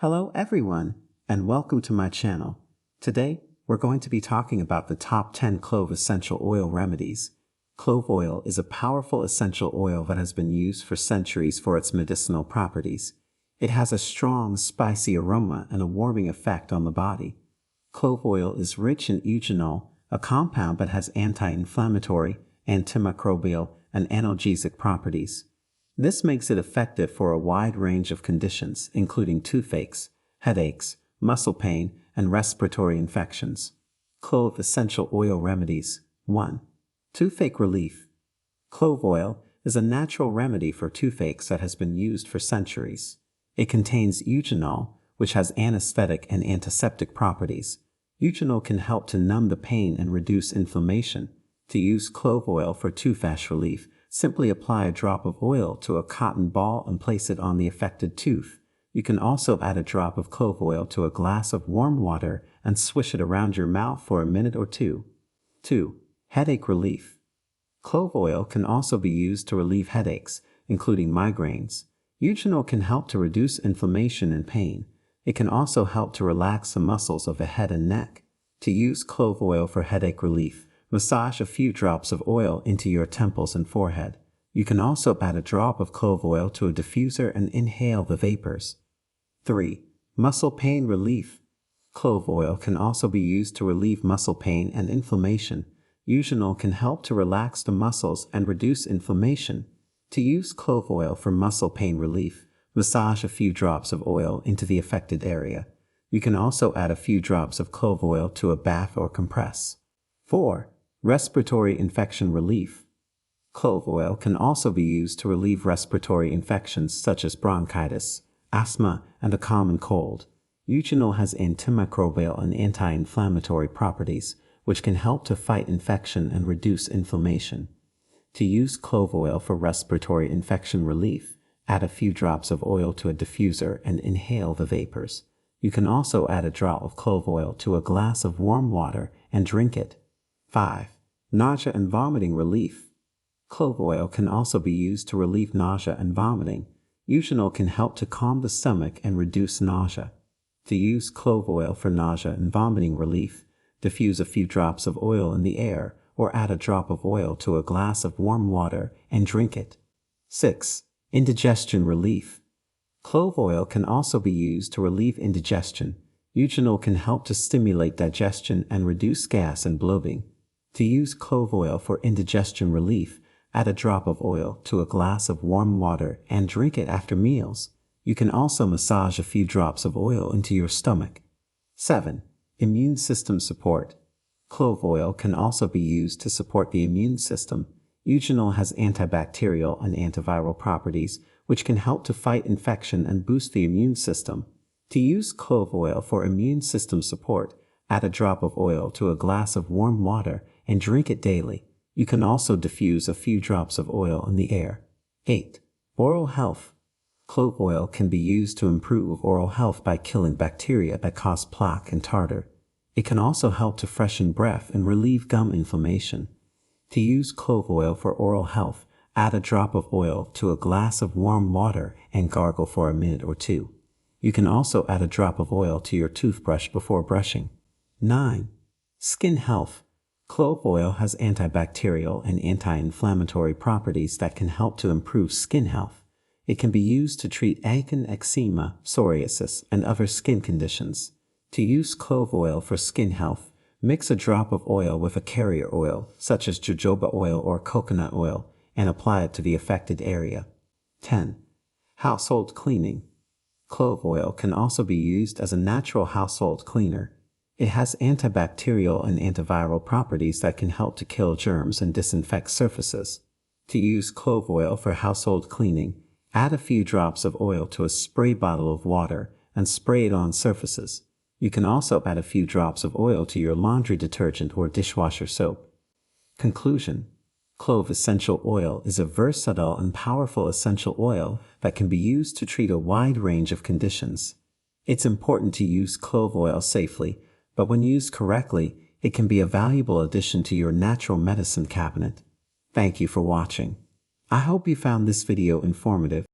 Hello everyone, and welcome to my channel. Today, we're going to be talking about the top 10 clove essential oil remedies. Clove oil is a powerful essential oil that has been used for centuries for its medicinal properties. It has a strong, spicy aroma and a warming effect on the body. Clove oil is rich in eugenol, a compound that has anti-inflammatory, antimicrobial, and analgesic properties. This makes it effective for a wide range of conditions, including toothaches, headaches, muscle pain, and respiratory infections. Clove essential oil remedies. 1. Toothache relief. Clove oil is a natural remedy for toothaches that has been used for centuries. It contains eugenol, which has anesthetic and antiseptic properties. Eugenol can help to numb the pain and reduce inflammation. To use clove oil for toothache relief, simply apply a drop of oil to a cotton ball and place it on the affected tooth. You can also add a drop of clove oil to a glass of warm water and swish it around your mouth for a minute or two. 2. Headache relief. Clove oil can also be used to relieve headaches, including migraines. Eugenol can help to reduce inflammation and pain. It can also help to relax the muscles of the head and neck. To use clove oil for headache relief, massage a few drops of oil into your temples and forehead. You can also add a drop of clove oil to a diffuser and inhale the vapors. 3. Muscle pain relief. Clove oil can also be used to relieve muscle pain and inflammation. Eugenol can help to relax the muscles and reduce inflammation. To use clove oil for muscle pain relief, massage a few drops of oil into the affected area. You can also add a few drops of clove oil to a bath or compress. 4. Respiratory infection relief. Clove oil can also be used to relieve respiratory infections such as bronchitis, asthma, and a common cold. Eugenol has antimicrobial and anti-inflammatory properties, which can help to fight infection and reduce inflammation. To use clove oil for respiratory infection relief, add a few drops of oil to a diffuser and inhale the vapors. You can also add a drop of clove oil to a glass of warm water and drink it. 5. Nausea and vomiting relief. Clove oil can also be used to relieve nausea and vomiting. Eugenol can help to calm the stomach and reduce nausea. To use clove oil for nausea and vomiting relief, diffuse a few drops of oil in the air or add a drop of oil to a glass of warm water and drink it. 6. Indigestion relief. Clove oil can also be used to relieve indigestion. Eugenol can help to stimulate digestion and reduce gas and bloating. To use clove oil for indigestion relief, add a drop of oil to a glass of warm water and drink it after meals. You can also massage a few drops of oil into your stomach. 7. Immune system support. Clove oil can also be used to support the immune system. Eugenol has antibacterial and antiviral properties, which can help to fight infection and boost the immune system. To use clove oil for immune system support, add a drop of oil to a glass of warm water and drink it daily. You can also diffuse a few drops of oil in the air. 8. Oral health. Clove oil can be used to improve oral health by killing bacteria that cause plaque and tartar. It can also help to freshen breath and relieve gum inflammation. To use clove oil for oral health, add a drop of oil to a glass of warm water and gargle for a minute or two. You can also add a drop of oil to your toothbrush before brushing. 9. Skin health. Clove oil has antibacterial and anti-inflammatory properties that can help to improve skin health. It can be used to treat acne, eczema, psoriasis, and other skin conditions. To use clove oil for skin health, mix a drop of oil with a carrier oil, such as jojoba oil or coconut oil, and apply it to the affected area. 10. Household cleaning. Clove oil can also be used as a natural household cleaner. It has antibacterial and antiviral properties that can help to kill germs and disinfect surfaces. To use clove oil for household cleaning, add a few drops of oil to a spray bottle of water and spray it on surfaces. You can also add a few drops of oil to your laundry detergent or dishwasher soap. Conclusion. Clove essential oil is a versatile and powerful essential oil that can be used to treat a wide range of conditions. It's important to use clove oil safely, but when used correctly, it can be a valuable addition to your natural medicine cabinet. Thank you for watching. I hope you found this video informative